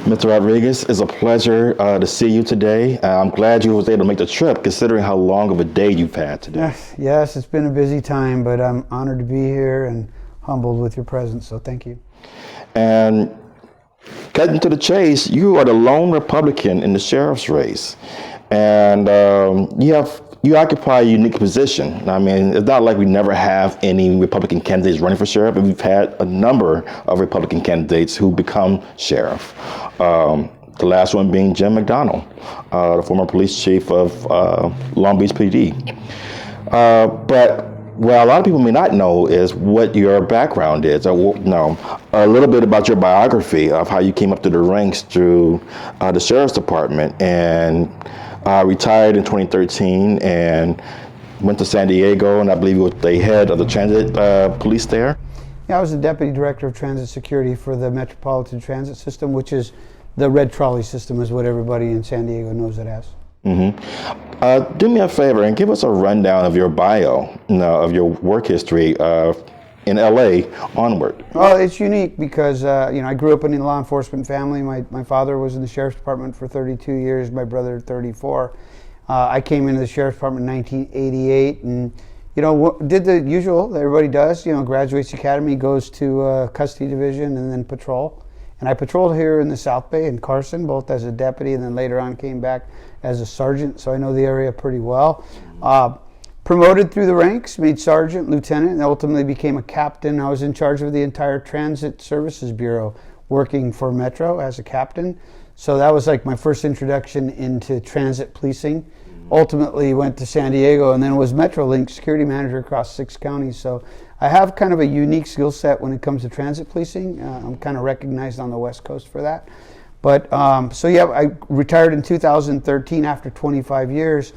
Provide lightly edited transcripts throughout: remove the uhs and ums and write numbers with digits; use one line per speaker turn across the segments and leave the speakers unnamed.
Mr. Rodriguez, it's a pleasure to see you today. I'm glad you was able to make the trip, considering how long of a day you've had today.
Yes, it's been a busy time, but I'm honored to be here and humbled with your presence, so thank you.
And cutting to the chase, you are the lone Republican in the sheriff's race, and you occupy a unique position. I mean, it's not like we never have any Republican candidates running for sheriff, but we've had a number of Republican candidates who become sheriff. The last one being Jim McDonnell, the former police chief of Long Beach PD. But what a lot of people may not know is what your background is, or a little bit about your biography of how you came up through the ranks through the sheriff's department and retired in 2013 and went to San Diego, and I believe you were the head of the transit police there.
Yeah, I was the deputy director of transit security for the Metropolitan Transit System, which is the red trolley system, is what everybody in San Diego knows it as.
Mm-hmm. Do me a favor and give us a rundown of your bio, of your work history in LA onward.
Well, it's unique because I grew up in a law enforcement family. My father was in the sheriff's department for 32 years, my brother 34. I came into the sheriff's department in 1988 and did the usual that everybody does, graduates academy, goes to custody division and then patrol. And I patrolled here in the South Bay in Carson, both as a deputy and then later on came back as a sergeant, so I know the area pretty well. Promoted through the ranks, made sergeant, lieutenant, and ultimately became a captain. I was in charge of the entire Transit Services Bureau, working for Metro as a captain. So that was like my first introduction into transit policing. Ultimately went to San Diego and then was MetroLink security manager across 6 counties. So I have kind of a unique skill set when it comes to transit policing. I'm kind of recognized on the West Coast for that. But I retired in 2013 after 25 years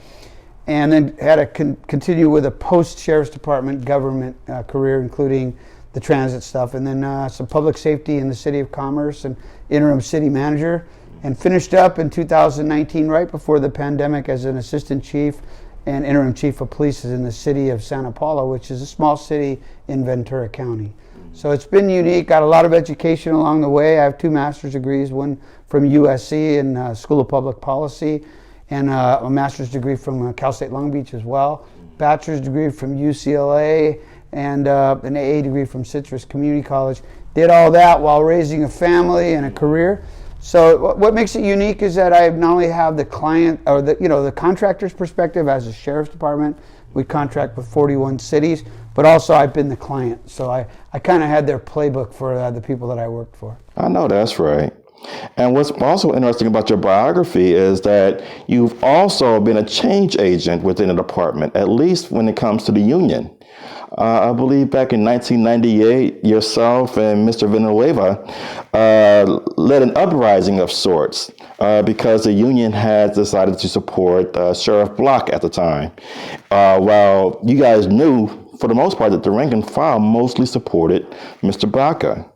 and then had to continue with a post-sheriff's department government career, including the transit stuff, and then some public safety in the City of Commerce and interim city manager, and finished up in 2019, right before the pandemic, as an assistant chief and interim chief of police in the city of Santa Paula, which is a small city in Ventura County. So it's been unique, got a lot of education along the way. I have 2 master's degrees, one from USC in School of Public Policy, and a master's degree from Cal State Long Beach as well, bachelor's degree from UCLA, and an AA degree from Citrus Community College. Did all that while raising a family and a career. So what makes it unique is that I not only have the client or the contractor's perspective as a sheriff's department. We contract with 41 cities, but also I've been the client. So I kind of had their playbook for the people that I worked for.
I know that's right. And what's also interesting about your biography is that you've also been a change agent within the department, at least when it comes to the union. I believe back in 1998, yourself and Mr. Villanueva led an uprising of sorts because the union had decided to support Sheriff Block at the time. While you guys knew, for the most part, that the rank and file mostly supported Mr. Baca.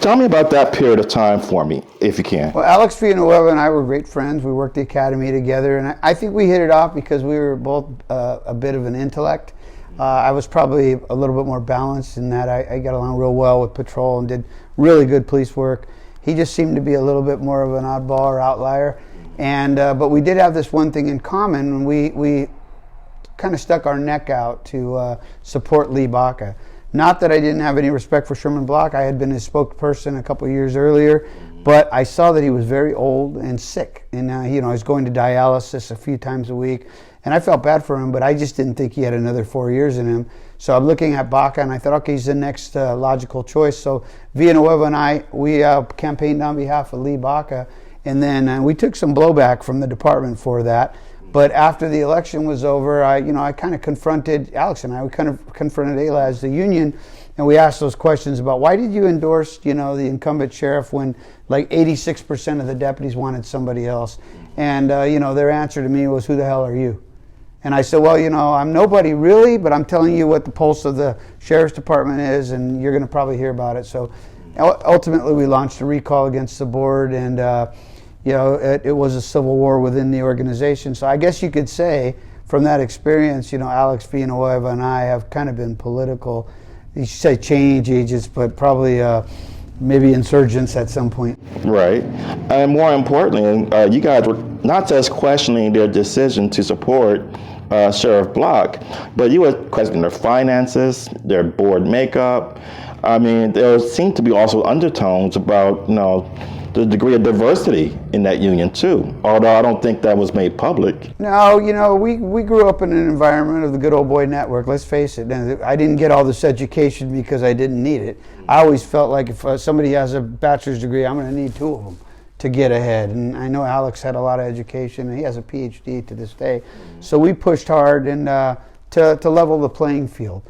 Tell me about that period of time for me, if you can.
Well, Alex Villanueva and I were great friends. We worked the academy together, and I think we hit it off because we were both a bit of an intellect. I was probably a little bit more balanced in that I got along real well with patrol and did really good police work. He just seemed to be a little bit more of an oddball or outlier. And but we did have this one thing in common. We kind of stuck our neck out to support Lee Baca. Not that I didn't have any respect for Sherman Block. I had been his spokesperson a couple of years earlier, but I saw that he was very old and sick, and he was going to dialysis a few times a week, and I felt bad for him, but I just didn't think he had another 4 years in him. So I'm looking at Baca, and I thought, okay, he's the next logical choice. So Villanueva and we campaigned on behalf of Lee Baca, and then we took some blowback from the department for that. But after the election was over, I kind of confronted Alex and I. We kind of confronted ALA as the union, and we asked those questions about why did you endorse, the incumbent sheriff when like 86% of the deputies wanted somebody else, and their answer to me was, "Who the hell are you?" And I said, well, I'm nobody really, but I'm telling you what the pulse of the sheriff's department is, and you're going to probably hear about it. So ultimately, we launched a recall against the board, and it was a civil war within the organization. So I guess you could say from that experience, Alex Villanueva and I have kind of been political, you should say change agents, but probably maybe insurgents at some point.
Right. And more importantly, you guys were not just questioning their decision to support Sheriff Block, but you were questioning their finances, their board makeup. I mean, there seemed to be also undertones about, the degree of diversity in that union too, although I don't think that was made public.
No, we grew up in an environment of the good old boy network, let's face it. And I didn't get all this education because I didn't need it. I always felt like if somebody has a bachelor's degree, I'm going to need two of them to get ahead. And I know Alex had a lot of education, and he has a PhD to this day. So we pushed hard and to level the playing field.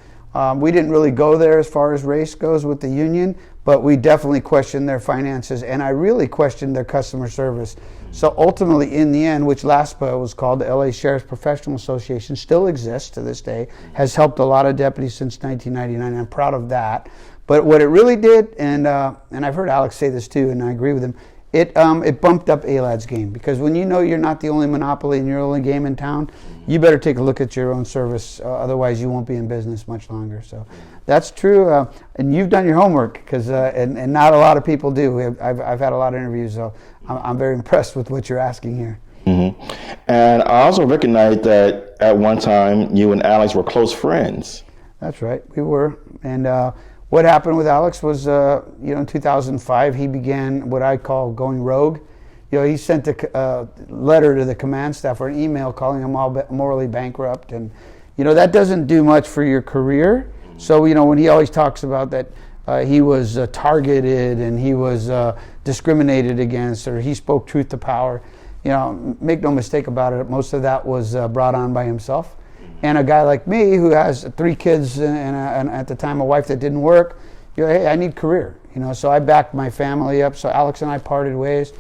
We didn't really go there as far as race goes with the union, but we definitely questioned their finances, and I really questioned their customer service. So ultimately, in the end, which LASPA was called, the LA Sheriff's Professional Association, still exists to this day, has helped a lot of deputies since 1999. I'm proud of that. But what it really did, and I've heard Alex say this too, and I agree with him, it bumped up ALAD's game, because when you know you're not the only monopoly and you're the only game in town, you better take a look at your own service, otherwise you won't be in business much longer. So that's true, and you've done your homework, because and not a lot of people do. I've had a lot of interviews, so I'm very impressed with what you're asking here.
Mm-hmm. And I also recognize that at one time you and Alex were close friends.
That's right, we were. And what happened with Alex was, in 2005, he began what I call going rogue. He sent a letter to the command staff or an email calling him morally bankrupt. And, that doesn't do much for your career. So, when he always talks about that he was targeted and he was discriminated against, or he spoke truth to power, make no mistake about it, most of that was brought on by himself. And a guy like me who has 3 kids and at the time a wife that didn't work, hey, I need career. So I backed my family up. So Alex and I parted ways.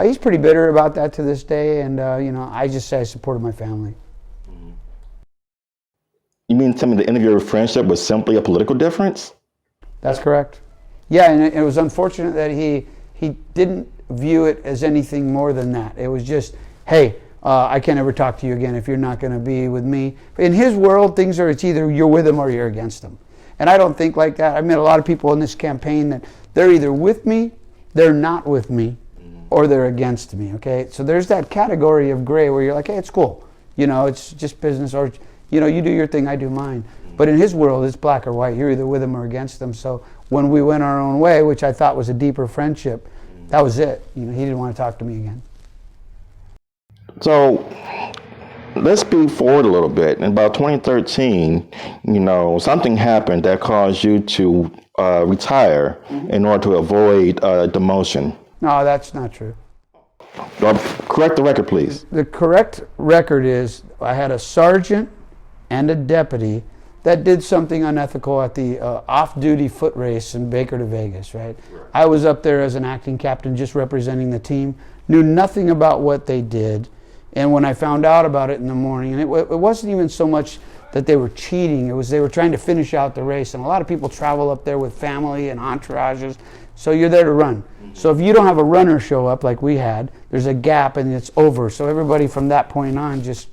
He's pretty bitter about that to this day, and I just say I supported my family.
You mean tell me the end of your friendship was simply a political difference?
That's correct. Yeah, and it was unfortunate that he didn't view it as anything more than that. It was just, hey, I can't ever talk to you again if you're not going to be with me. In his world, things are, it's either you're with him or you're against him. And I don't think like that. I've met a lot of people in this campaign that they're either with me, they're not with me, or they're against me, okay? So there's that category of gray where you're like, hey, it's cool. It's just business, or, you do your thing, I do mine. But in his world, it's black or white. You're either with him or against him. So when we went our own way, which I thought was a deeper friendship, that was it. He didn't want to talk to me again.
So let's speed forward a little bit. In about 2013, something happened that caused you to retire in order to avoid demotion.
No, that's not true.
Correct the record, please.
The correct record is I had a sergeant and a deputy that did something unethical at the off-duty foot race in Baker to Vegas, right? I was up there as an acting captain just representing the team, knew nothing about what they did. And when I found out about it in the morning, and it wasn't even so much that they were cheating, it was they were trying to finish out the race. And a lot of people travel up there with family and entourages, so you're there to run. So if you don't have a runner show up like we had, there's a gap and it's over. So everybody from that point on just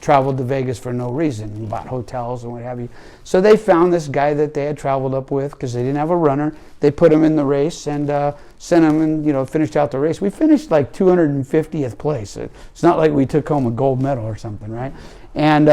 traveled to Vegas for no reason and bought hotels and what have you. So they found this guy that they had traveled up with because they didn't have a runner. They put him in the race and sent him and finished out the race. We finished like 250th place. It's not like we took home a gold medal or something, right? And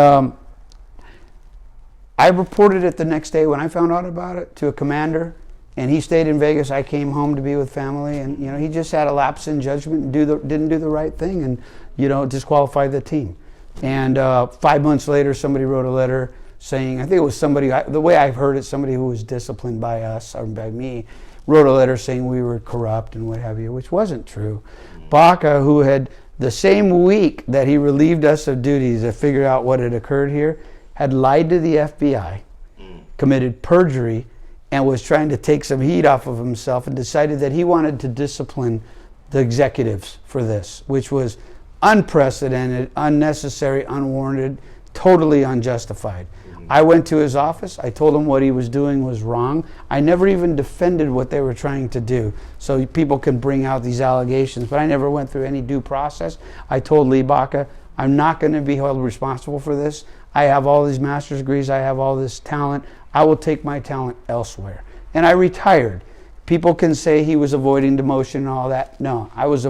I reported it the next day when I found out about it to a commander, and he stayed in Vegas. I came home to be with family, and he just had a lapse in judgment and didn't do the right thing, and disqualified the team. And 5 months later, somebody wrote a letter saying, I think it was somebody, the way I've heard it, somebody who was disciplined by us or by me, wrote a letter saying we were corrupt and what have you, which wasn't true. Baca, who had the same week that he relieved us of duties to figure out what had occurred here, had lied to the FBI, committed perjury, and was trying to take some heat off of himself, and decided that he wanted to discipline the executives for this, which was unprecedented, unnecessary, unwarranted, totally unjustified. I went to his office. I told him what he was doing was wrong. I never even defended what they were trying to do. So people can bring out these allegations, but I never went through any due process. I told Lee Baca, I'm not going to be held responsible for this. I have all these master's degrees. I have all this talent. I will take my talent elsewhere. And I retired. People can say he was avoiding demotion and all that. No, I was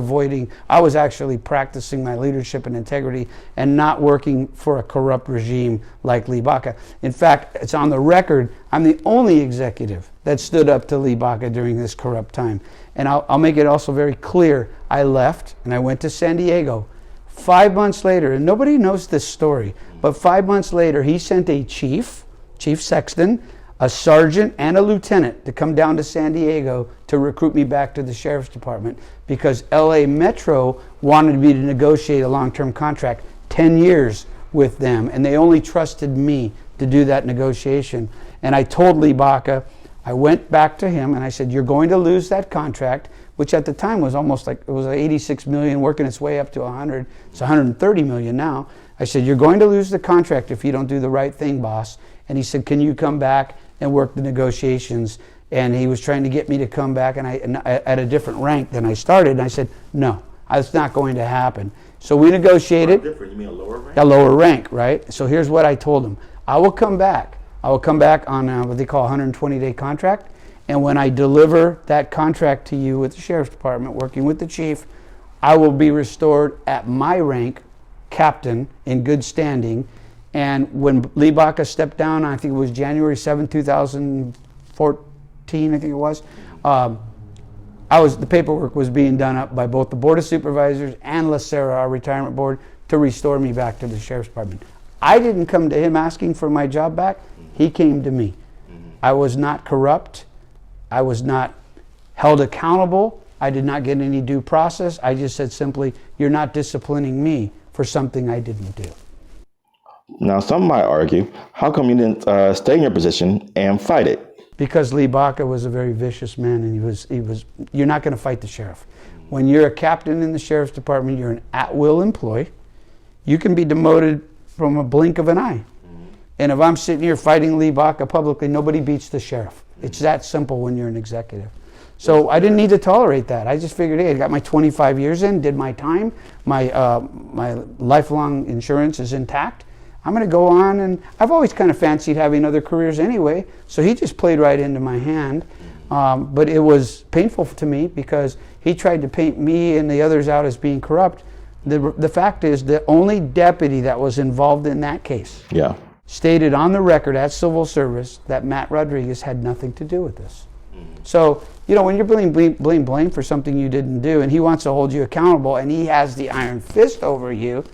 actually practicing my leadership and integrity and not working for a corrupt regime like Lee Baca. In fact, it's on the record, I'm the only executive that stood up to Lee Baca during this corrupt time. And I'll make it also very clear, I left and I went to San Diego. 5 months later, and nobody knows this story, but 5 months later, he sent a chief, Chief Sexton, a sergeant and a lieutenant to come down to San Diego to recruit me back to the sheriff's department because LA Metro wanted me to negotiate a long-term contract, 10 years with them, and they only trusted me to do that negotiation. And I told Lee Baca, I went back to him and I said, you're going to lose that contract, which at the time was almost like, it was like 86 million working its way up to 100. It's 130 million now. I said, you're going to lose the contract if you don't do the right thing, boss. And he said, can you come back and work the negotiations? And he was trying to get me to come back and at a different rank than I started. And I said, no, it's not going to happen. So we negotiated.
Different? You mean a lower rank?
A lower rank, right? So here's what I told him. I will come back. I will come back on what they call a 120-day contract. And when I deliver that contract to you with the sheriff's department, working with the chief, I will be restored at my rank, captain, in good standing. And when Lee Baca stepped down, I think it was January 7, 2014, I think it was, the paperwork was being done up by both the Board of Supervisors and LaSera, our retirement board, to restore me back to the sheriff's department. I didn't come to him asking for my job back. He came to me. I was not corrupt. I was not held accountable. I did not get any due process. I just said simply, you're not disciplining me for something I didn't do.
Now, some might argue, how come you didn't stay in your position and fight it?
Because Lee Baca was a very vicious man, and you're not going to fight the sheriff. When you're a captain in the sheriff's department, you're an at-will employee. You can be demoted from a blink of an eye. And if I'm sitting here fighting Lee Baca publicly, nobody beats the sheriff. It's that simple when you're an executive. So I didn't need to tolerate that. I just figured, hey, I got my 25 years in, did my time, my lifelong insurance is intact. I'm going to go on, and I've always kind of fancied having other careers anyway, so he just played right into my hand. But it was painful to me because he tried to paint me and the others out as being corrupt. The fact is, the only deputy that was involved in that case stated on the record at civil service that Matt Rodriguez had nothing to do with this. So, when you're blamed for something you didn't do, and he wants to hold you accountable, and he has the iron fist over you,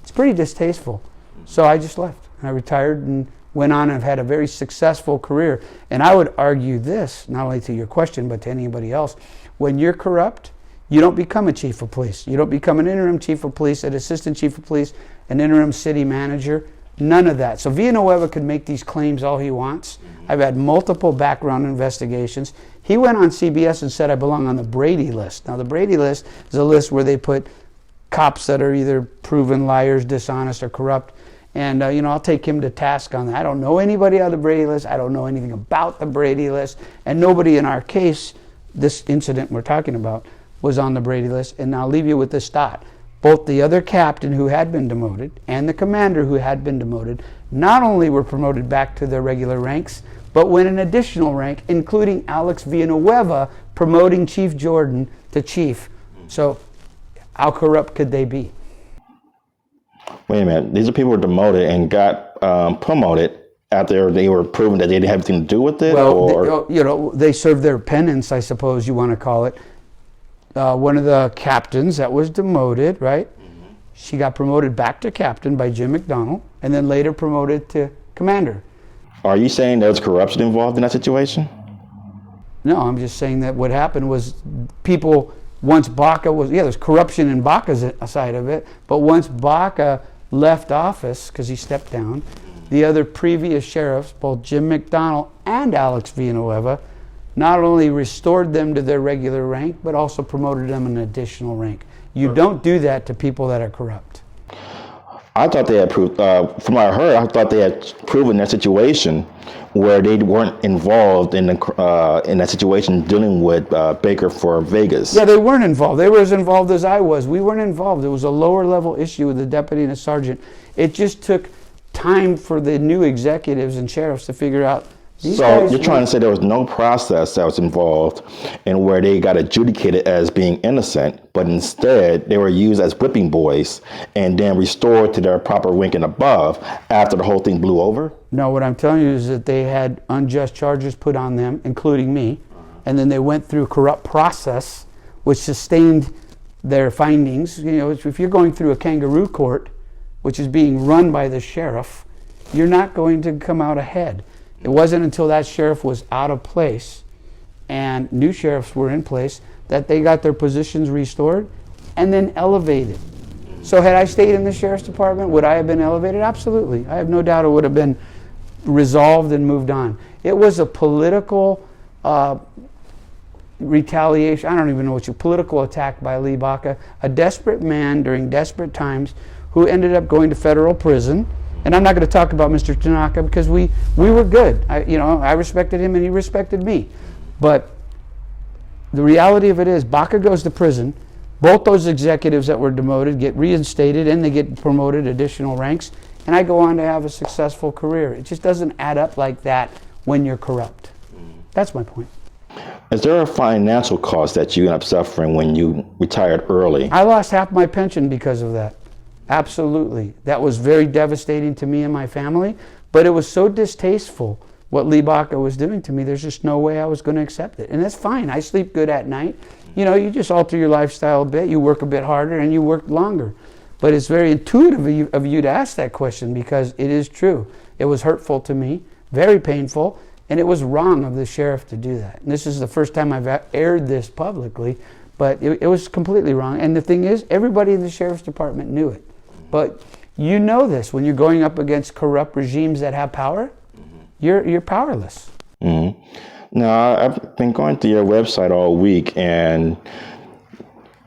it's pretty distasteful. So I just left. I retired and went on and have had a very successful career. And I would argue this, not only to your question, but to anybody else. When you're corrupt, you don't become a chief of police. You don't become an interim chief of police, an assistant chief of police, an interim city manager. None of that. So Villanueva could make these claims all he wants. I've had multiple background investigations. He went on CBS and said I belong on the Brady list. Now the Brady list is a list where they put cops that are either proven liars, dishonest, or corrupt. And, I'll take him to task on that. I don't know anybody on the Brady list. I don't know anything about the Brady list. And nobody in our case, this incident we're talking about, was on the Brady list. And I'll leave you with this thought. Both the other captain who had been demoted and the commander who had been demoted not only were promoted back to their regular ranks, but went an additional rank, including Alex Villanueva promoting Chief Jordan to chief. So how corrupt could they be?
Wait a minute. These are people who were demoted and got promoted after they were proven that they didn't have anything to do with it?
Well, they served their penance, I suppose you want to call it. One of the captains that was demoted, right? Mm-hmm. She got promoted back to captain by Jim McDonnell and then later promoted to commander.
Are you saying there was corruption involved in that situation?
No, I'm just saying that what happened was people, once Baca was, there's corruption in Baca's side of it, but once Baca left office, because he stepped down, the other previous sheriffs, both Jim McDonnell and Alex Villanueva, not only restored them to their regular rank, but also promoted them an additional rank. You don't do that to people that are corrupt.
I thought they had proved, from what I heard, I thought they had proven that situation where they weren't involved in that situation dealing with Baker for Vegas.
Yeah, they weren't involved. They were as involved as I was. We weren't involved. It was a lower level issue with the deputy and the sergeant. It just took time for the new executives and sheriffs to figure out These
So
guys
you're trying to say there was no process that was involved in where they got adjudicated as being innocent, but instead they were used as whipping boys and then restored to their proper rank and above after the whole thing blew over?
No, what I'm telling you is that they had unjust charges put on them, including me, and then they went through a corrupt process which sustained their findings. You know, if you're going through a kangaroo court, which is being run by the sheriff, you're not going to come out ahead. It wasn't until that sheriff was out of place and new sheriffs were in place that they got their positions restored and then elevated. So had I stayed in the sheriff's department, would I have been elevated? Absolutely. I have no doubt it would have been resolved and moved on. It was a political retaliation, I don't even know what political attack by Lee Baca, a desperate man during desperate times who ended up going to federal prison. And I'm not going to talk about Mr. Tanaka because we were good. I respected him and he respected me. But the reality of it is, Baca goes to prison. Both those executives that were demoted get reinstated and they get promoted additional ranks. And I go on to have a successful career. It just doesn't add up like that when you're corrupt. That's my point.
Is there a financial cost that you end up suffering when you retired early?
I lost half my pension because of that. Absolutely. That was very devastating to me and my family, but it was so distasteful what Lee Baca was doing to me. There's just no way I was going to accept it. And that's fine. I sleep good at night. You know, you just alter your lifestyle a bit. You work a bit harder and you work longer. But it's very intuitive of you to ask that question because it is true. It was hurtful to me, very painful, and it was wrong of the sheriff to do that. And this is the first time I've aired this publicly, but it was completely wrong. And the thing is, everybody in the sheriff's department knew it. But you know this, when you're going up against corrupt regimes that have power, you're powerless.
Mm-hmm. Now, I've been going through your website all week, and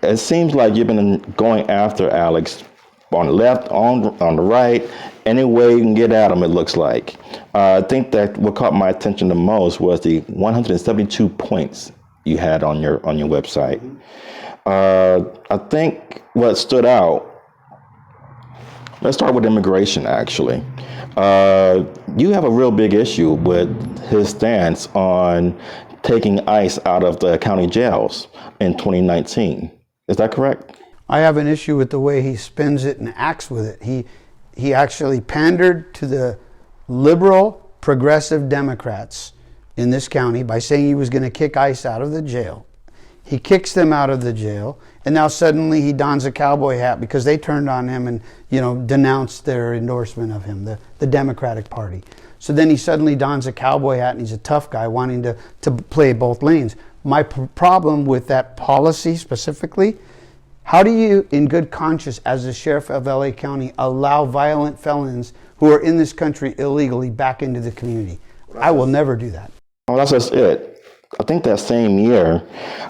it seems like you've been going after Alex on the left, on the right, any way you can get at him, it looks like. I think that what caught my attention the most was the 172 points you had on your website. I think what stood out, let's start with immigration, actually. You have a real big issue with his stance on taking ICE out of the county jails in 2019. Is that correct?
I have an issue with the way he spins it and acts with it. He actually pandered to the liberal, progressive Democrats in this county by saying he was going to kick ICE out of the jail. He kicks them out of the jail, and now suddenly he dons a cowboy hat because they turned on him and, denounced their endorsement of him, the Democratic Party. So then he suddenly dons a cowboy hat and he's a tough guy wanting to play both lanes. My problem with that policy specifically, how do you, in good conscience, as the sheriff of LA County, allow violent felons who are in this country illegally back into the community? I will never do that.
Well, that's just it. I think that same year,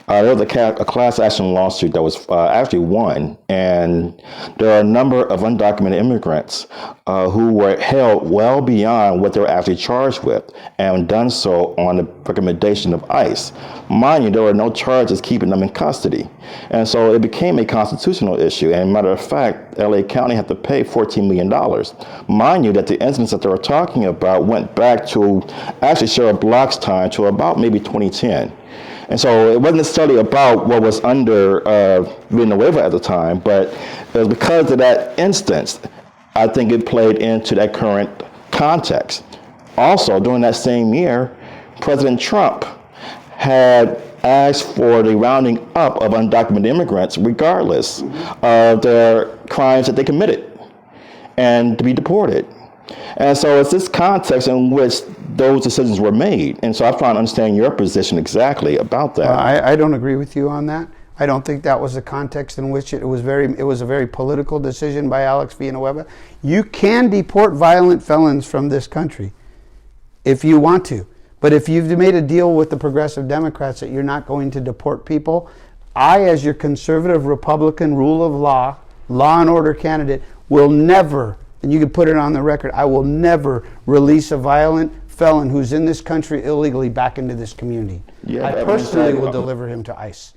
there was a class action lawsuit that was actually won, and there are a number of undocumented immigrants who were held well beyond what they were actually charged with, and done so on the recommendation of ICE. Mind you, there were no charges keeping them in custody, and so it became a constitutional issue. And matter of fact, LA County had to pay $14 million. Mind you, that the incidents that they were talking about went back to actually Sheriff Block's time to about maybe 2010. And so it wasn't necessarily about what was under being a waiver at the time, but it was because of that instance, I think it played into that current context. Also, during that same year, President Trump had asked for the rounding up of undocumented immigrants regardless of their crimes that they committed and to be deported. And so it's this context in which those decisions were made. And so I'm trying to understand your position exactly about that.
I don't agree with you on that. I don't think that was the context in which it was a very political decision by Alex Villanueva. You can deport violent felons from this country if you want to. But if you've made a deal with the progressive Democrats that you're not going to deport people, I, as your conservative Republican rule of law and order candidate, will never, and you can put it on the record, I will never release a violent felon who's in this country illegally back into this community. I personally will deliver him to ICE.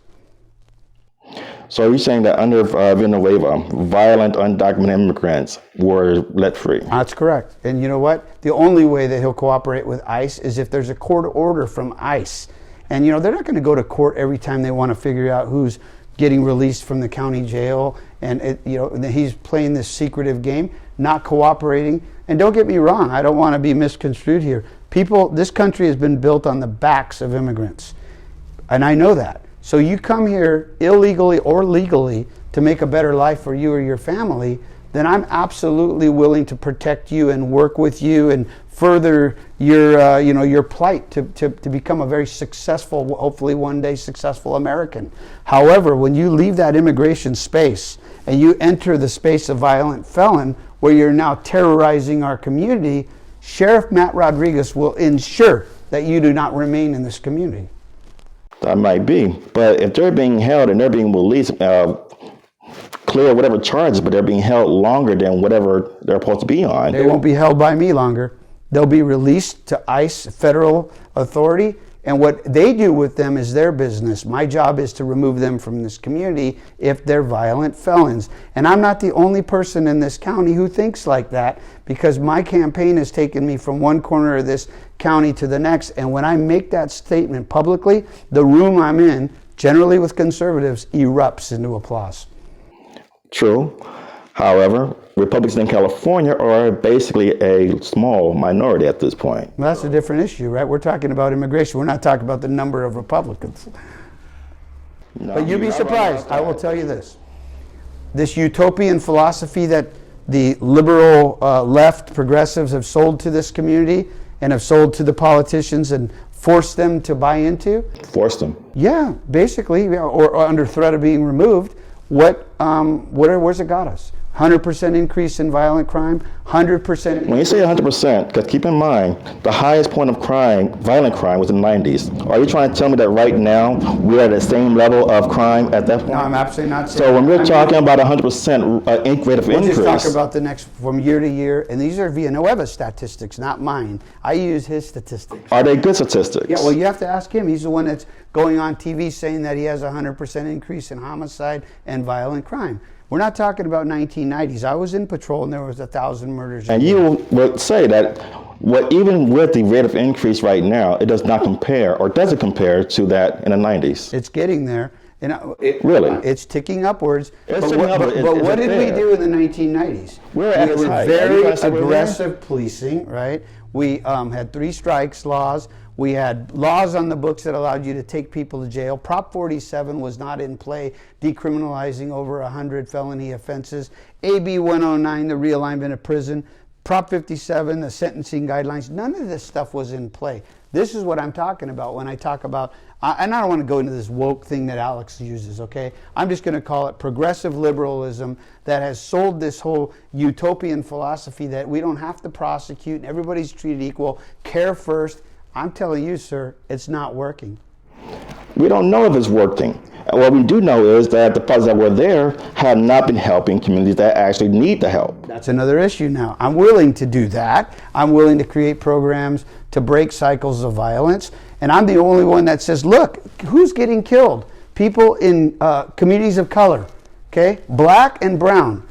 So you're saying that under Villanueva, violent, undocumented immigrants were let free?
That's correct. And you know what? The only way that he'll cooperate with ICE is if there's a court order from ICE. And they're not going to go to court every time they want to figure out who's getting released from the county jail. And he's playing this secretive game, not cooperating. And don't get me wrong, I don't want to be misconstrued here. This country has been built on the backs of immigrants. And I know that. So you come here illegally or legally to make a better life for you or your family, then I'm absolutely willing to protect you and work with you and further your plight to become a very successful, hopefully one day successful American. However, when you leave that immigration space and you enter the space of violent felon where you're now terrorizing our community, Sheriff Matt Rodriguez will ensure that you do not remain in this community.
That might be, but if they're being held and they're being released, clear whatever charges, but they're being held longer than whatever they're supposed to be on.
They won't be held by me longer. They'll be released to ICE, federal authority, and what they do with them is their business. My job is to remove them from this community if they're violent felons. And I'm not the only person in this county who thinks like that, because my campaign has taken me from one corner of this county to the next. And when I make that statement publicly, the room I'm in, generally with conservatives, erupts into applause.
True. However, Republicans in California are basically a small minority at this point.
Well, that's a different issue, right? We're talking about immigration. We're not talking about the number of Republicans.
No,
But you'd be
you're not
surprised.
right
I
about
will
that.
tell you this. This utopian philosophy that the liberal left progressives have sold to this community and have sold to the politicians and forced them to buy into.
Forced them.
Yeah, basically, or under threat of being removed. Where's it got us? 100% increase in violent crime, 100%.
When you say 100%, because keep in mind, the highest point of crime, violent crime, was in the 90s. Are you trying to tell me that right now we're at the same level of crime at that point?
No, I'm absolutely not saying.
So when we're talking about 100% rate of
We'll
increase,
just talk about the next from year to year, and these are Villanueva's statistics, not mine. I use his statistics.
are they good statistics?
Yeah, well, you have to ask him. He's the one that's going on TV saying that he has a 100% increase in homicide and violent crime. We're not talking about 1990s. I was in patrol and there was 1,000 murders.
And you would say that even with the rate of increase right now, it does not compare, or does it compare to that in the 90s?
It's getting there.
Really?
It's ticking upwards.
It's ticking upwards.
But
Is
what
it
did we
there?
do in the 1990s?
We're at its height. Are you
Very
gonna say we're there?
aggressive policing, right? We had 3 strikes laws. We had laws on the books that allowed you to take people to jail. Prop 47 was not in play, decriminalizing over 100 felony offenses. AB 109, the realignment of prison. Prop 57, the sentencing guidelines. None of this stuff was in play. This is what I'm talking about when I talk about, and I don't want to go into this woke thing that Alex uses, okay? I'm just going to call it progressive liberalism that has sold this whole utopian philosophy that we don't have to prosecute and everybody's treated equal, care first. I'm telling you, sir, it's not working.
We don't know if it's working. What we do know is that the funds that were there have not been helping communities that actually need the help.
That's another issue now. I'm willing to do that. I'm willing to create programs to break cycles of violence. And I'm the only one that says, look, who's getting killed? People in communities of color, okay? Black and brown.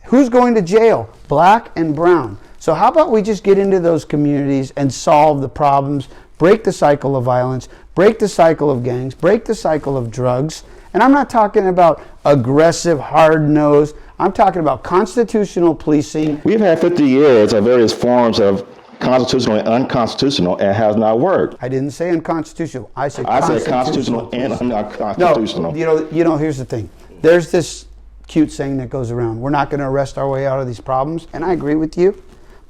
Who's going to jail? Black and brown. So how about we just get into those communities and solve the problems, break the cycle of violence, break the cycle of gangs, break the cycle of drugs. And I'm not talking about aggressive, hard-nosed. I'm talking about constitutional policing.
We've had 50 years of various forms of constitutional and unconstitutional, and it has not worked.
I didn't say unconstitutional. I said
Constitutional and
policing.
unconstitutional.
No, here's the thing. There's this cute saying that goes around. We're not going to arrest our way out of these problems. And I agree with you.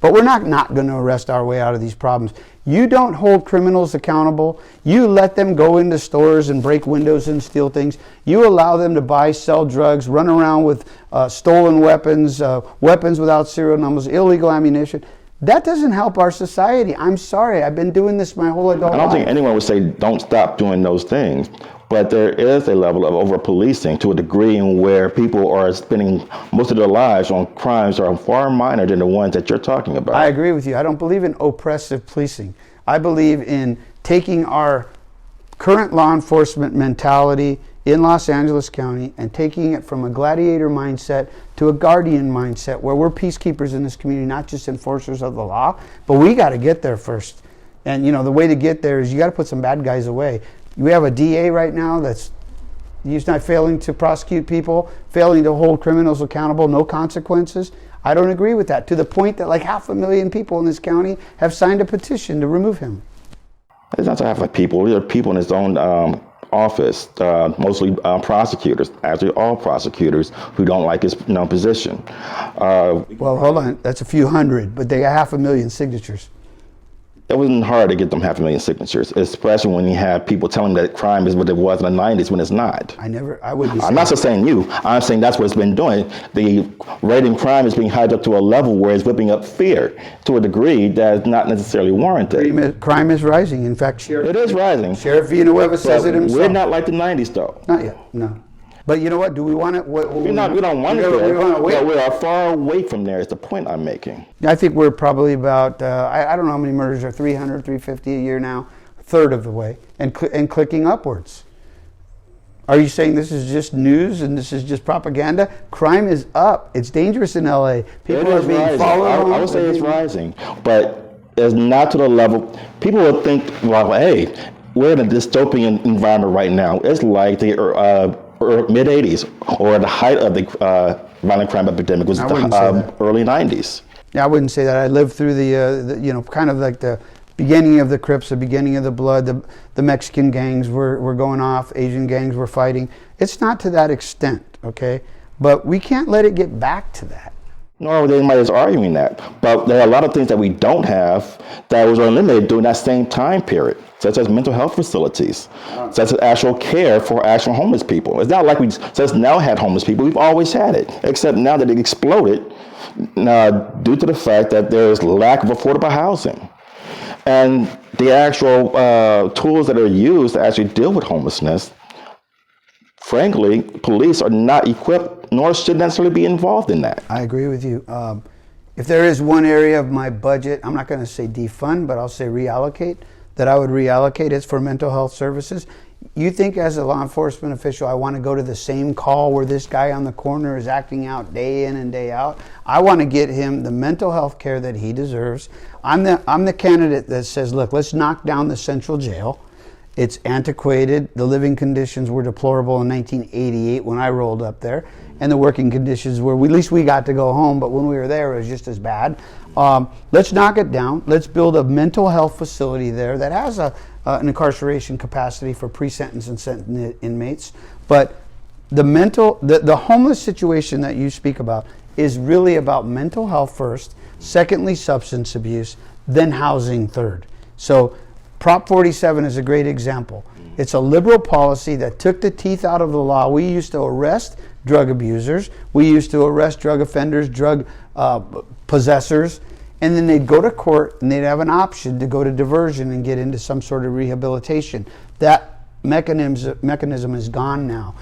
But we're not going to arrest our way out of these problems. You don't hold criminals accountable. You let them go into stores and break windows and steal things. You allow them to buy, sell drugs, run around with stolen weapons, weapons without serial numbers, illegal ammunition. That doesn't help our society. I'm sorry. I've been doing this my whole adult life.
I don't think anyone would say don't stop doing those things. But there is a level of over-policing to a degree in where people are spending most of their lives on crimes that are far minor than the ones that you're talking about.
I agree with you. I don't believe in oppressive policing. I believe in taking our current law enforcement mentality in Los Angeles County and taking it from a gladiator mindset to a guardian mindset, where we're peacekeepers in this community, not just enforcers of the law, but we got to get there first. And the way to get there is you got to put some bad guys away. We have a DA right now he's not failing to prosecute people, failing to hold criminals accountable, no consequences. I don't agree with that, to the point that like 500,000 people in this county have signed a petition to remove him.
It's not half of people. There are people in his own office, mostly prosecutors, actually all prosecutors, who don't like his position.
Well, hold on. That's a few hundred, but they got 500,000 signatures.
It wasn't hard to get them 500,000 signatures, especially when you have people telling that crime is what it was in the 90s when it's not.
I wouldn't say
I'm not just saying you. I'm saying that's what it's been doing. The rate in crime is being hyped up to a level where it's whipping up fear to a degree that is not necessarily warranted.
Crime is rising. In fact,
It is rising.
Sheriff Villanueva says it himself.
We're not like the 90s, though.
Not yet, no. But you know what? Do we want it?
We don't want it there. But we are far away from there is the point I'm making.
I think we're probably about, I don't know how many murders are, 300, 350 a year now, a third of the way, and clicking upwards. Are you saying this is just news and this is just propaganda? Crime is up. It's dangerous in LA. People are being followed.
I would say it's rising, but it's not to the level. People will think, well, hey, we're in a dystopian environment right now. It's like the mid 80s, or the height of the violent crime epidemic was the early 90s.
Yeah, I wouldn't say that. I lived through the kind of like the beginning of the Crips, the beginning of the Blood, the Mexican gangs were going off, Asian gangs were fighting. It's not to that extent, okay? But we can't let it get back to that.
Nor was anybody arguing that. But there are a lot of things that we don't have that was eliminated during that same time period, such as mental health facilities, such as actual care for actual homeless people. It's not like we just now had homeless people. We've always had it, except now that it exploded due to the fact that there is lack of affordable housing. And the actual tools that are used to actually deal with homelessness, frankly, police are not equipped nor should necessarily be involved in that.
I agree with you. If there is one area of my budget, I'm not going to say defund, but I'll say reallocate, that I would reallocate, it's for mental health services. You think as a law enforcement official, I want to go to the same call where this guy on the corner is acting out day in and day out? I want to get him the mental health care that he deserves. I'm the candidate that says, look, let's knock down the central jail. It's antiquated. The living conditions were deplorable in 1988 when I rolled up there. And the working conditions were, at least we got to go home, but when we were there, it was just as bad. Let's knock it down. Let's build a mental health facility there that has an incarceration capacity for pre-sentence and sentence inmates. But the homeless situation that you speak about is really about mental health first, secondly, substance abuse, then housing third. So Prop 47 is a great example. It's a liberal policy that took the teeth out of the law. We used to arrest drug abusers. We used to arrest drug offenders, drug possessors, and then they'd go to court and they'd have an option to go to diversion and get into some sort of rehabilitation. That mechanism is gone now.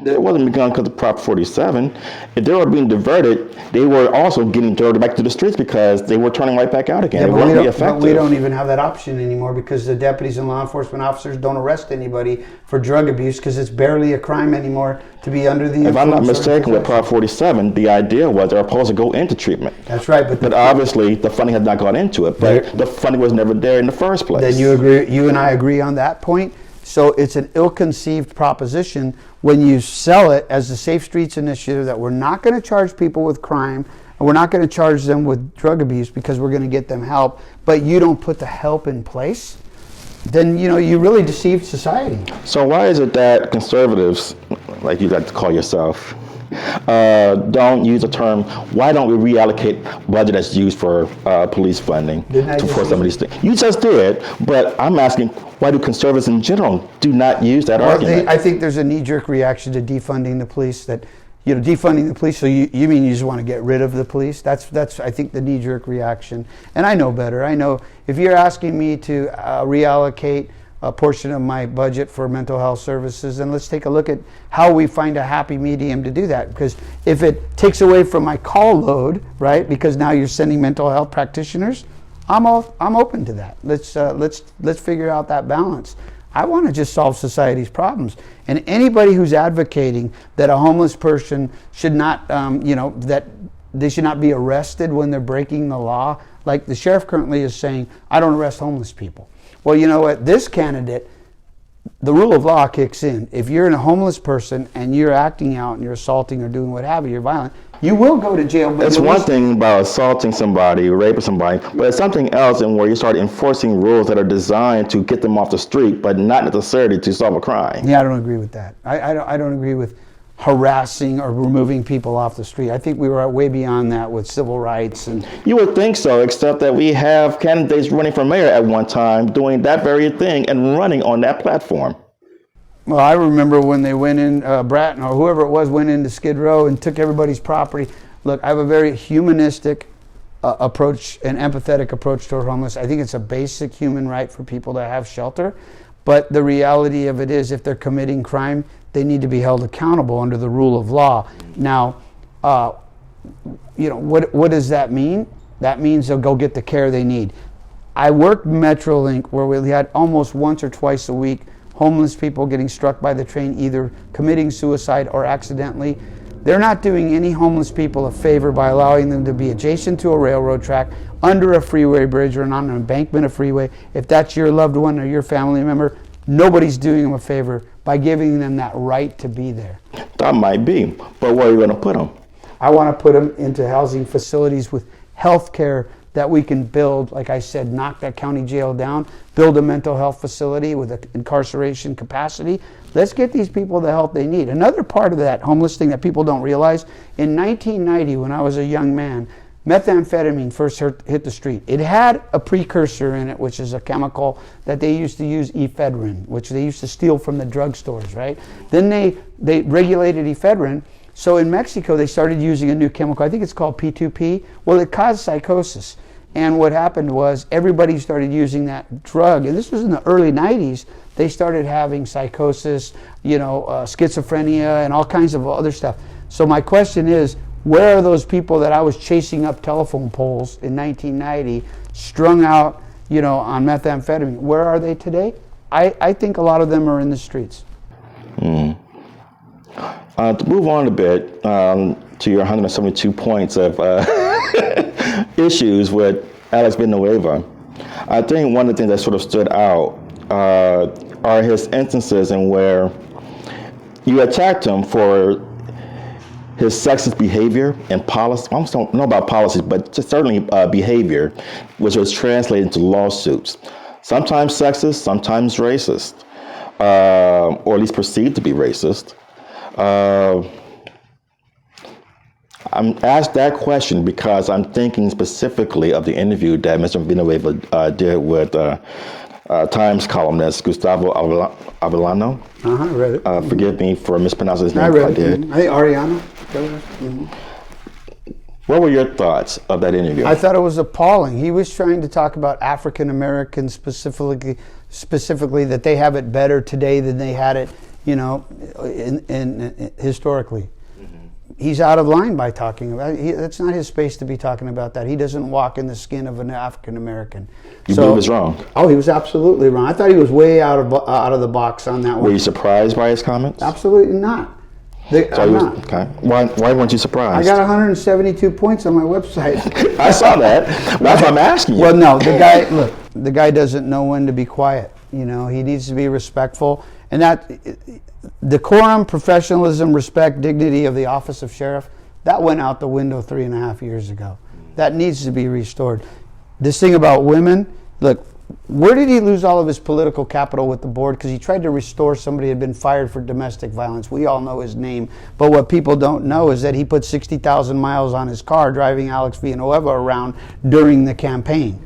It wasn't begun because of Prop 47. If they were being diverted, they were also getting diverted back to the streets because they were turning right back out again.
Yeah, but we don't even have that option anymore because the deputies and law enforcement officers don't arrest anybody for drug abuse because it's barely a crime anymore to be under the.
If I'm not mistaken, with Prop 47, the idea was they're supposed to go into treatment.
That's right,
but obviously the funding had not gone into it. But the funding was never there in the first place.
Then you and I agree on that point. So it's an ill-conceived proposition when you sell it as the Safe Streets Initiative that we're not going to charge people with crime and we're not going to charge them with drug abuse because we're going to get them help, but you don't put the help in place, then you really deceived society.
So why is it that conservatives, like you like to call yourself, don't use the term, why don't we reallocate budget that's used for police funding for some of these things? You just did, but I'm asking, why do conservatives in general do not use that argument?
I think there's a knee-jerk reaction to defunding the police that, defunding the police, so you mean you just want to get rid of the police? That's I think the knee-jerk reaction. And I know better. I know if you're asking me to reallocate a portion of my budget for mental health services, and let's take a look at how we find a happy medium to do that. Because if it takes away from my call load, right? Because now you're sending mental health practitioners, I'm open to that. Let's figure out that balance. I want to just solve society's problems. And anybody who's advocating that a homeless person should not, that they should not be arrested when they're breaking the law, like the sheriff currently is saying, I don't arrest homeless people. Well, you know what? This candidate, the rule of law kicks in. If you're a homeless person and you're acting out and you're assaulting or doing what have you, you're violent, you will go to jail. But
It's one thing about assaulting somebody, raping somebody, but it's something else in where you start enforcing rules that are designed to get them off the street, but not necessarily to solve a crime.
Yeah, I don't agree with that. I don't agree with harassing or removing people off the street. I think we were way beyond that with civil rights. And
You would think so, except that we have candidates running for mayor at one time doing that very thing and running on that platform.
well, I remember when they went in, Bratton or whoever it was went into Skid Row and took everybody's property. Look, I have a very humanistic approach, an empathetic approach toward homeless. I think it's a basic human right for people to have shelter. But the reality of it is, if they're committing crime, they need to be held accountable under the rule of law. Now, what does that mean? That means they'll go get the care they need. I worked Metrolink, where we had almost once or twice a week homeless people getting struck by the train, either committing suicide or accidentally. They're not doing any homeless people a favor by allowing them to be adjacent to a railroad track, under a freeway bridge, or on an embankment of freeway. If that's your loved one or your family member, nobody's doing them a favor by giving them that right to be there.
That might be, but where are you going to put them?
I want to put them into housing facilities with health care that we can build. Like I said, knock that county jail down, build a mental health facility with an incarceration capacity. Let's get these people the help they need. Another part of that homeless thing that people don't realize, in 1990, when I was a young man, methamphetamine first hit the street. It had a precursor in it, which is a chemical that they used to use, ephedrine, which they used to steal from the drugstores, right? Then they regulated ephedrine. So in Mexico, they started using a new chemical. I think it's called P2P. Well, it caused psychosis. And what happened was everybody started using that drug. And this was in the early 90s. They started having psychosis, schizophrenia, and all kinds of other stuff. So my question is, where are those people that I was chasing up telephone poles in 1990, strung out, on methamphetamine? Where are they today? I think a lot of them are in the streets.
To move on a bit to your 172 points of issues with Alex Villanueva, I think one of the things that sort of stood out are his instances in where you attacked him for his sexist behavior and policy. I almost don't know about policies, but just certainly behavior, which was translated into lawsuits. Sometimes sexist, sometimes racist, or at least perceived to be racist. I'm asked that question because I'm thinking specifically of the interview that Mr. Villanueva did with Times columnist Gustavo Avellano.
I read it.
Forgive me for mispronouncing his name.
I read
I did.
it. I think Ariana.
What were your thoughts of that interview?
I thought it was appalling. He was trying to talk about African Americans specifically that they have it better today than they had it, in historically. He's out of line by talking about it. That's not his space to be talking about that. He doesn't walk in the skin of an African American.
You believe he was wrong?
Oh, he was absolutely wrong. I thought he was way out of the box on that one.
Were you surprised by his comments?
Absolutely not. I'm not.
Okay. Why weren't you surprised?
I got 172 points on my website.
I saw that. That's why I'm asking you.
Well, no, the guy doesn't know when to be quiet. He needs to be respectful. And that decorum, professionalism, respect, dignity of the office of sheriff, that went out the window 3.5 years ago. That needs to be restored. This thing about women, look, where did he lose all of his political capital with the board? Because he tried to restore somebody who had been fired for domestic violence. We all know his name. But what people don't know is that he put 60,000 miles on his car driving Alex Villanueva around during the campaign.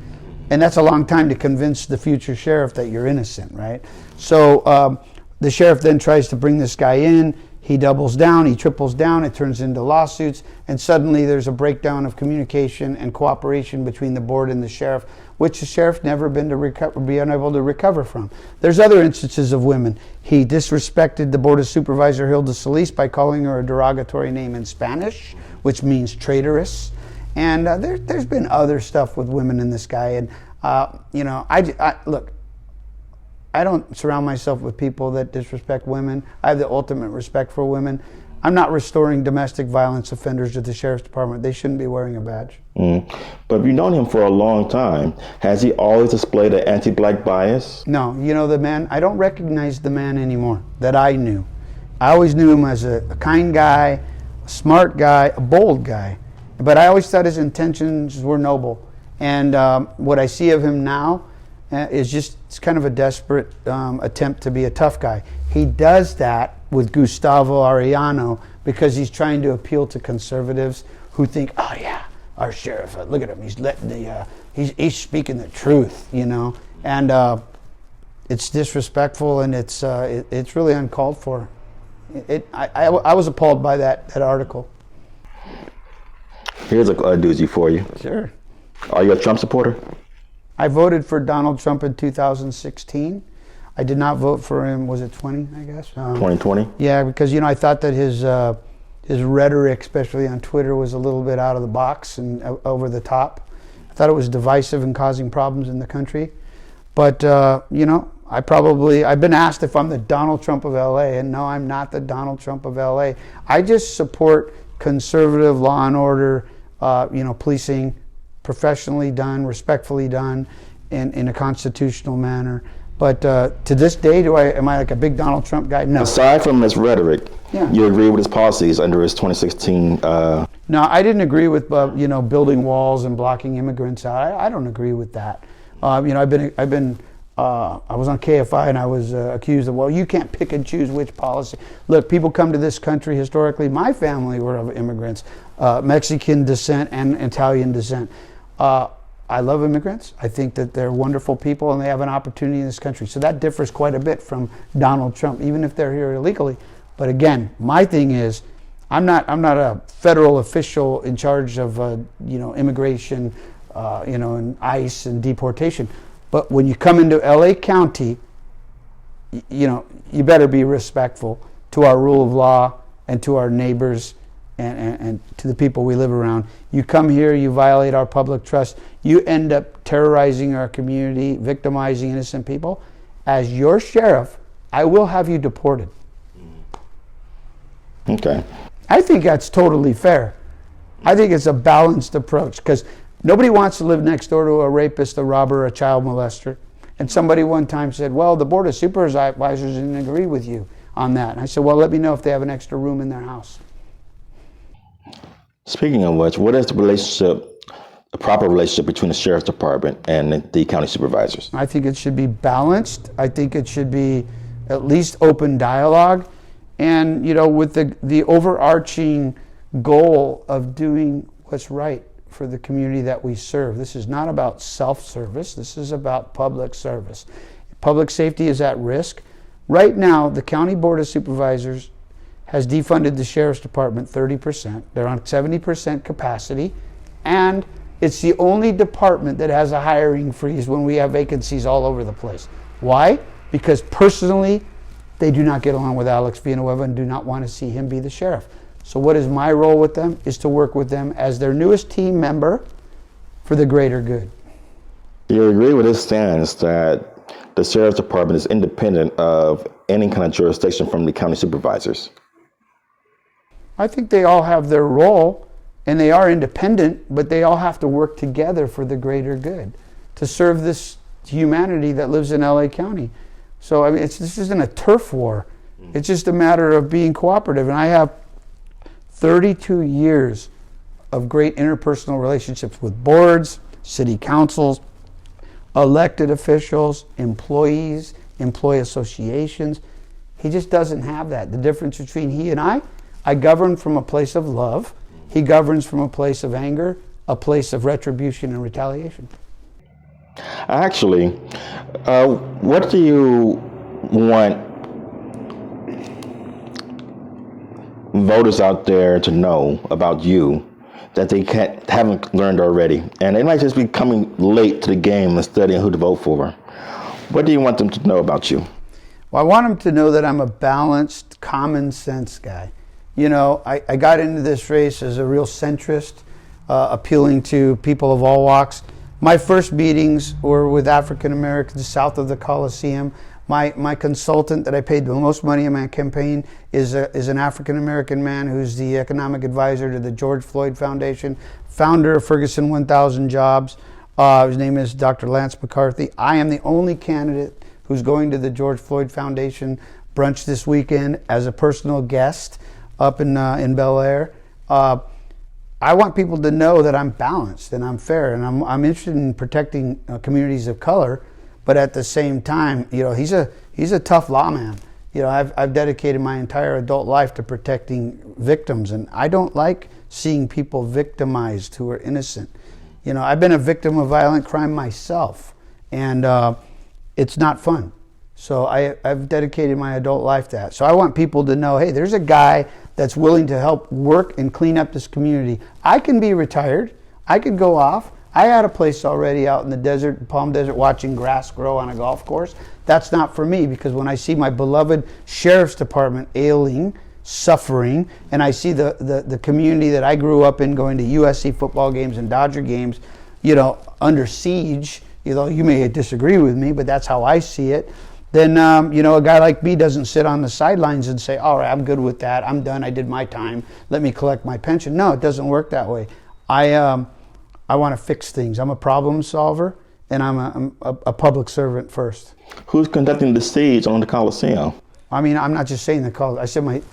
And that's a long time to convince the future sheriff that you're innocent, right? So the sheriff then tries to bring this guy in. He doubles down, he triples down, it turns into lawsuits, and suddenly there's a breakdown of communication and cooperation between the board and the sheriff, which the sheriff never been unable to recover from. There's other instances of women. He disrespected the board of supervisor Hilda Solis by calling her a derogatory name in Spanish, which means traitorous. And there's been other stuff with women in this guy. And look, I don't surround myself with people that disrespect women. I have the ultimate respect for women. I'm not restoring domestic violence offenders to the sheriff's department. They shouldn't be wearing a badge.
But if you've known him for a long time, has he always displayed an anti-black bias?
No, you know the man, I don't recognize the man anymore that I knew. I always knew him as a kind guy, a smart guy, a bold guy. But I always thought his intentions were noble. And what I see of him now is just it's kind of a desperate attempt to be a tough guy. He does that with Gustavo Arellano because he's trying to appeal to conservatives who think, oh yeah, our sheriff, look at him, he's letting the, he's speaking the truth, you know, and it's disrespectful and it's really uncalled for. I was appalled by that article.
Here's a doozy for you.
Sure.
Are you a Trump supporter?
I voted for Donald Trump in 2016. I did not vote for him, was it 20, I guess?
2020?
Yeah, because, you know, I thought that his rhetoric, especially on Twitter, was a little bit out of the box and over the top. I thought it was divisive and causing problems in the country. But, you know, I've been asked if I'm the Donald Trump of LA, and no, I'm not the Donald Trump of LA. I just support conservative law and order, you know, policing, professionally done, respectfully done, in a constitutional manner. But to this day, am I like a big Donald Trump guy? No.
Aside from his rhetoric,
Yeah.
you agree with his policies under his 2016.
No, I didn't agree with you know, building walls and blocking immigrants out. I don't agree with that. You know, I was on KFI and I was accused of, well, you can't pick and choose which policy. Look, people come to this country historically. My family were of immigrants, Mexican descent and Italian descent. I love immigrants. I think that they're wonderful people and they have an opportunity in this country. So that differs quite a bit from Donald Trump, even if they're here illegally. But again, my thing is, I'm not a federal official in charge of you know, immigration, you know, and ICE and deportation. But when you come into LA County, you know, you better be respectful to our rule of law and to our neighbors and to the people we live around. You come here, you violate our public trust, you end up terrorizing our community, victimizing innocent people. As your sheriff, I will have you deported.
Okay.
I think that's totally fair. I think it's a balanced approach because nobody wants to live next door to a rapist, a robber, a child molester. And somebody one time said, well, the Board of Supervisors didn't agree with you on that. And I said, well, let me know if they have an extra room in their house.
Speaking of which, what is the proper relationship between the sheriff's department and the county supervisors?
I think it should be balanced. I think it should be at least open dialogue. And, you know, with the overarching goal of doing what's right for the community that we serve. This is not about self-service. This is about public service. Public safety is at risk. Right now, the County Board of Supervisors has defunded the Sheriff's Department 30%. They're on 70% capacity. And it's the only department that has a hiring freeze when we have vacancies all over the place. Why? Because personally, they do not get along with Alex Villanueva and do not want to see him be the sheriff. So what is my role with them is to work with them as their newest team member for the greater good.
You agree with his stance that the sheriff's department is independent of any kind of jurisdiction from the county supervisors?
I think they all have their role and they are independent, but they all have to work together for the greater good to serve this humanity that lives in LA County. So, I mean, this isn't a turf war. It's just a matter of being cooperative. And I have 32 years of great interpersonal relationships with boards, city councils, elected officials, employees, employee associations. He just doesn't have that. The difference between he and I govern from a place of love. He governs from a place of anger, a place of retribution and retaliation.
Actually, what do you want voters out there to know about you that they haven't learned already? And they might just be coming late to the game and studying who to vote for. What do you want them to know about you?
Well, I want them to know that I'm a balanced, common sense guy. You know, I got into this race as a real centrist, appealing to people of all walks. My first meetings were with African Americans south of the Coliseum. My consultant that I paid the most money in my campaign is an African American man who's the economic advisor to the George Floyd Foundation, founder of Ferguson 1000 Jobs. His name is Dr. Lance McCarthy. I am the only candidate who's going to the George Floyd Foundation brunch this weekend as a personal guest up in Bel Air. I want people to know that I'm balanced and I'm fair, and I'm interested in protecting communities of color. But at the same time, he's a tough lawman. I've dedicated my entire adult life to protecting victims, and I don't like seeing people victimized who are innocent. I've been a victim of violent crime myself, and it's not fun. So I've dedicated my adult life to that. So I want people to know, hey, there's a guy that's willing to help work and clean up this community. I can be retired. I could go off. I had a place already out in the desert, Palm Desert, watching grass grow on a golf course. That's not for me, because when I see my beloved sheriff's department ailing, suffering, and I see the community that I grew up in going to USC football games and Dodger games, under siege, you may disagree with me, but that's how I see it. Then, a guy like me doesn't sit on the sidelines and say, all right, I'm good with that. I'm done. I did my time. Let me collect my pension. No, it doesn't work that way. I want to fix things. I'm a problem solver, and I'm a public servant first.
Who's conducting the siege on the Coliseum?
I mean, I'm not just saying the Coliseum.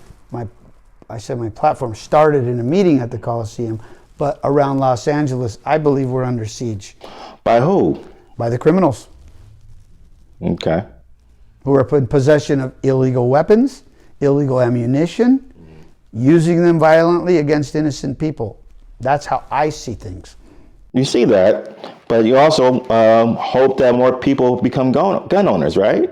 I said my platform started in a meeting at the Coliseum, but around Los Angeles, I believe we're under siege.
By who?
By the criminals.
Okay.
Who are in possession of illegal weapons, illegal ammunition, using them violently against innocent people. That's how I see things.
You see that, but you also hope that more people become gun owners, right?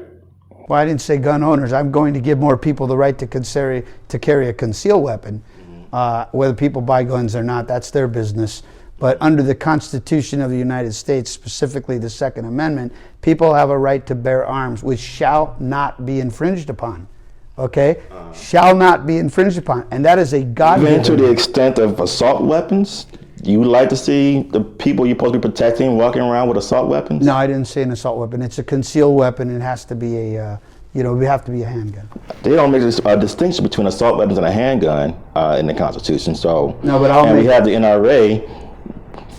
Well, I didn't say gun owners. I'm going to give more people the right to carry a concealed weapon. Whether people buy guns or not, that's their business. But under the Constitution of the United States, specifically the Second Amendment, people have a right to bear arms, which shall not be infringed upon. Okay? Shall not be infringed upon. And that is a God-given.
Even to the extent of assault weapons? You would like to see the people you're supposed to be protecting walking around with assault weapons?
No, I didn't say an assault weapon. It's a concealed weapon. It has to be we have to be a handgun.
They don't make a distinction between assault weapons and a handgun in the Constitution. So,
no, but
we have the NRA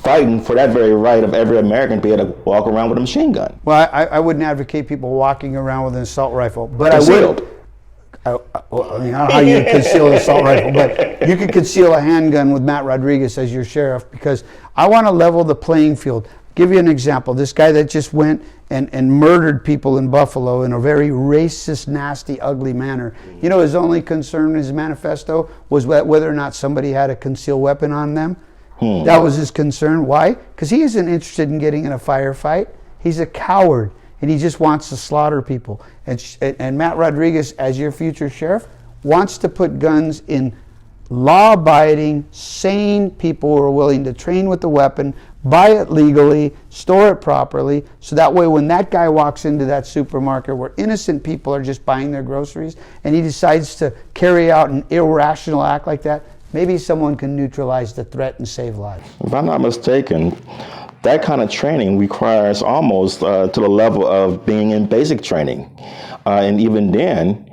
fighting for that very right of every American to be able to walk around with a machine gun.
Well, I wouldn't advocate people walking around with an assault rifle, but
Concealed.
I don't know how you conceal an assault rifle, but you could conceal a handgun with Matt Rodriguez as your sheriff, because I want to level the playing field. Give you an example. This guy that just went and murdered people in Buffalo in a very racist, nasty, ugly manner. His only concern in his manifesto was whether or not somebody had a concealed weapon on them. That was his concern. Why? Because he isn't interested in getting in a firefight. He's a coward, and he just wants to slaughter people. And Matt Rodriguez, as your future sheriff, wants to put guns in law-abiding, sane people who are willing to train with the weapon, buy it legally, store it properly, so that way when that guy walks into that supermarket where innocent people are just buying their groceries and he decides to carry out an irrational act like that, maybe someone can neutralize the threat and save lives.
If I'm not mistaken, that kind of training requires almost to the level of being in basic training. And even then,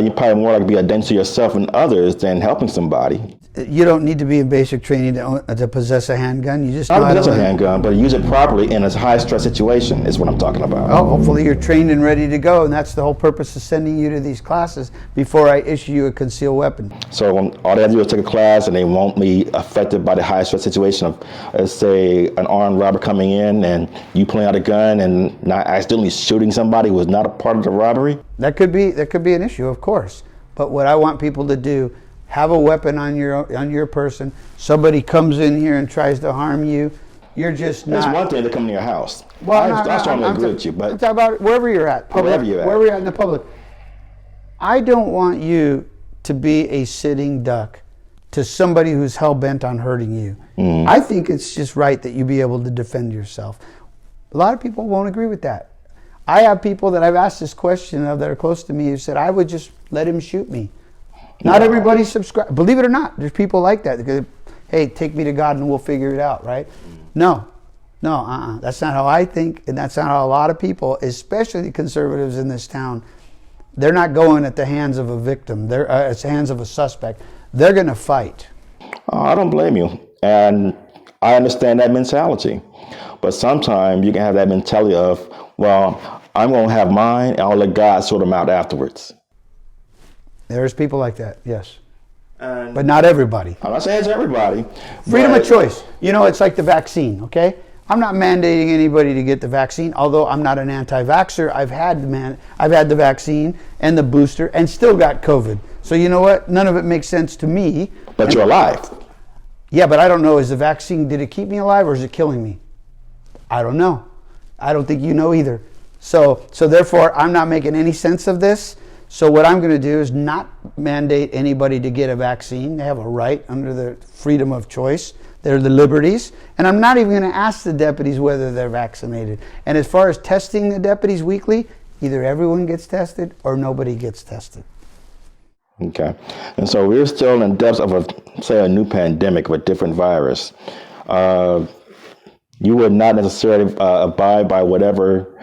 you probably more like be a danger to yourself and others than helping somebody.
You don't need to be in basic training to possess a handgun. You just
Not possess a handgun, but use it properly in a high-stress situation is what I'm talking about.
Oh, hopefully you're trained and ready to go, and that's the whole purpose of sending you to these classes before I issue you a concealed weapon.
So all they have to do is take a class, and they won't be affected by the high-stress situation of, let's say, an armed robber coming in, and you pulling out a gun and not accidentally shooting somebody who was not a part of the robbery?
That could be an issue, of course. But what I want people to do, have a weapon on your person. Somebody comes in here and tries to harm you. You're just not.
It's one thing to come to your house.
Well,
I strongly agree with you, but
I'm talking about wherever you're at.
Wherever you're at
in the public. I don't want you to be a sitting duck to somebody who's hell bent on hurting you. I think it's just right that you be able to defend yourself. A lot of people won't agree with that. I have people that I've asked this question of that are close to me who said, I would just let him shoot me. Not everybody subscribe. Believe it or not, there's people like that. Hey, take me to God and we'll figure it out, right? No. No, that's not how I think, and that's not how a lot of people, especially conservatives in this town, they're not going at the hands of a victim. They're at the hands of a suspect. They're going to fight.
I don't blame you, and I understand that mentality. But sometimes you can have that mentality of, well, I'm going to have mine, and I'll let God sort them out afterwards.
There's people like that, yes. But not everybody.
I'm not saying it's everybody.
Freedom of choice. You know, it's like the vaccine, okay? I'm not mandating anybody to get the vaccine, although I'm not an anti-vaxxer. I've had the vaccine and the booster and still got COVID. So you know what? None of it makes sense to me.
But you're alive.
Yeah, but I don't know. Is the vaccine, did it keep me alive or is it killing me? I don't know. I don't think you know either. So therefore, I'm not making any sense of this. So what I'm going to do is not mandate anybody to get a vaccine. They have a right under the freedom of choice. They're the liberties. And I'm not even going to ask the deputies whether they're vaccinated. And as far as testing the deputies weekly, either everyone gets tested or nobody gets tested.
Okay. And so we're still in the depths of a new pandemic with different virus. You would not necessarily abide by whatever,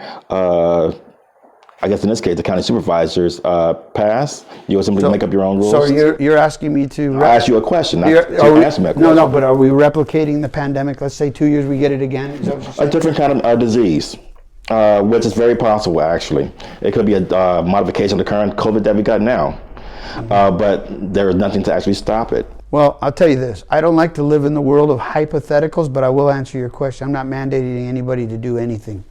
I guess in this case, the county supervisors pass. You would simply make up your own rules.
So you're asking me to...
I asked you a question, not to answer me a question.
No, but are we replicating the pandemic? Let's say 2 years we get it again? Is that what you're saying?
A different kind of disease, which is very possible, actually. It could be a modification of the current COVID that we got now. But there is nothing to actually stop it.
Well, I'll tell you this. I don't like to live in the world of hypotheticals, but I will answer your question. I'm not mandating anybody to do anything.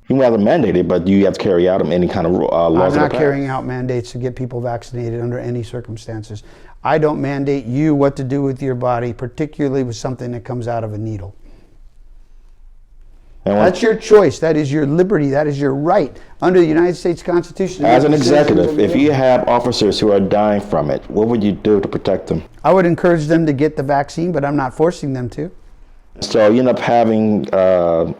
You might have to mandate it, but you have to carry out any kind of laws.
I'm not carrying out mandates to get people vaccinated under any circumstances. I don't mandate you what to do with your body, particularly with something that comes out of a needle. That's your choice. That is your liberty. That is your right under the United States Constitution.
As an executive, if you have officers who are dying from it, what would you do to protect them?
I would encourage them to get the vaccine, but I'm not forcing them to.
So you end up having a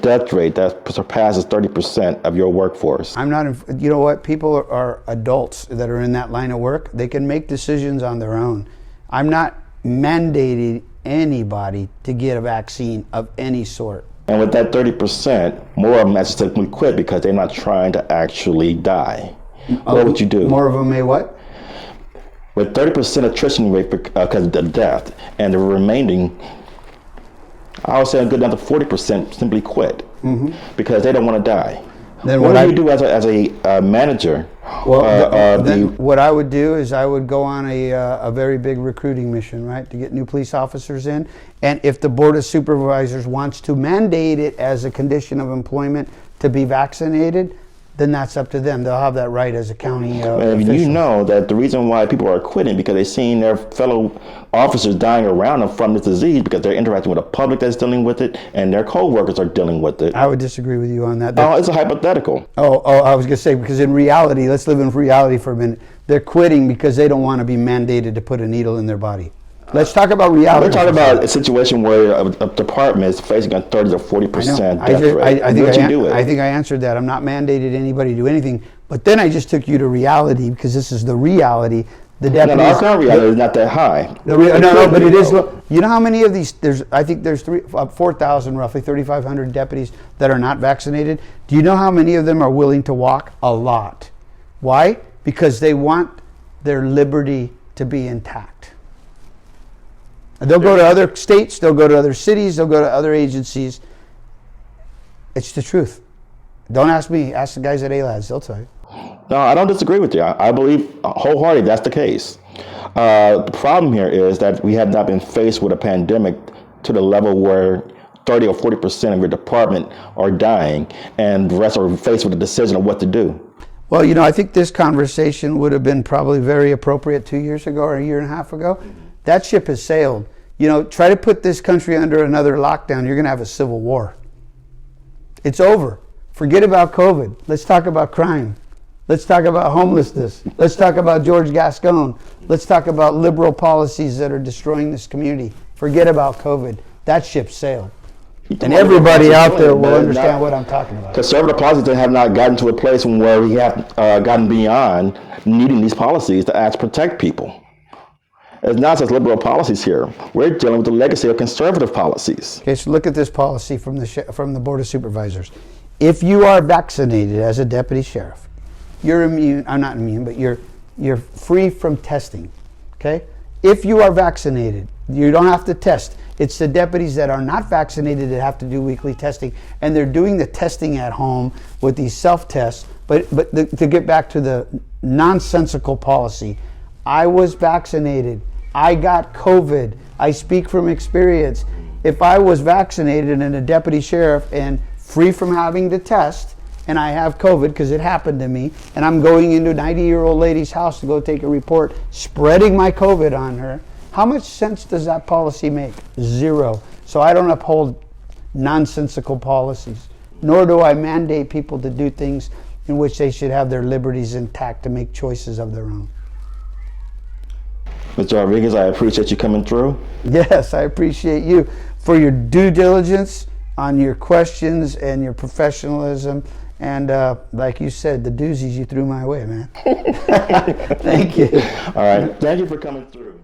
death rate that surpasses 30% of your workforce.
I'm not, you know what? People are adults that are in that line of work. They can make decisions on their own. I'm not mandating anybody to get a vaccine of any sort.
And with that 30%, more of them actually simply quit because they're not trying to actually die. What would you do?
More of them may what?
With 30% attrition rate because of the death, and the remaining, I would say a good another 40% simply quit because they don't want to die.
Then
what do you do as a manager?
Well, then what I would do is I would go on a very big recruiting mission, right, to get new police officers in. And if the Board of Supervisors wants to mandate it as a condition of employment to be vaccinated, then that's up to them. They'll have that right as a county official.
You know that the reason why people are quitting because they're seeing their fellow officers dying around them from this disease because they're interacting with a public that's dealing with it and their co-workers are dealing with it.
I would disagree with you on that.
Oh, it's a hypothetical.
Oh, I was going to say, because in reality, let's live in reality for a minute. They're quitting because they don't want to be mandated to put a needle in their body. Let's talk about reality.
We're talking about a situation where a department is facing a 30 to 40% death rate.
I think I answered that. I'm not mandated anybody to do anything. But then I just took you to reality because this is the reality. The deputies.
No, our current reality is not that high.
No, but it is. You know how many of these? I think there's 4,000, roughly 3,500 deputies that are not vaccinated. Do you know how many of them are willing to walk? A lot. Why? Because they want their liberty to be intact. They'll go to other states, they'll go to other cities, they'll go to other agencies. It's the truth. Don't ask me, ask the guys at ALADS, they'll tell you.
No, I don't disagree with you. I believe wholeheartedly that's the case. The problem here is that we have not been faced with a pandemic to the level where 30 or 40% of your department are dying and the rest are faced with a decision of what to do.
Well, you know, I think this conversation would have been probably very appropriate 2 years ago or a year and a half ago. That ship has sailed. You know, try to put this country under another lockdown, you're going to have a civil war. It's over. Forget about COVID. Let's talk about crime. Let's talk about homelessness. Let's talk about George Gascon. Let's talk about liberal policies that are destroying this community. Forget about COVID. That ship sailed. And everybody out there will understand what I'm talking about.
Conservative policies have not gotten to a place where we have gotten beyond needing these policies to actually protect people. It's not just liberal policies here. We're dealing with the legacy of conservative policies.
Okay, so look at this policy from the Board of Supervisors. If you are vaccinated as a deputy sheriff, you're immune. I'm not immune, but you're free from testing. Okay, if you are vaccinated, you don't have to test. It's the deputies that are not vaccinated that have to do weekly testing, and they're doing the testing at home with these self-tests. But to get back to the nonsensical policy, I was vaccinated. I got COVID. I speak from experience. If I was vaccinated and a deputy sheriff and free from having to test, and I have COVID because it happened to me, and I'm going into a 90-year-old lady's house to go take a report, spreading my COVID on her, how much sense does that policy make? Zero. So I don't uphold nonsensical policies, nor do I mandate people to do things in which they should have their liberties intact to make choices of their own.
Mr. Rodriguez, I appreciate you coming through.
Yes, I appreciate you for your due diligence on your questions and your professionalism. And like you said, the doozies you threw my way, man. Thank you.
All right. Thank you for coming through.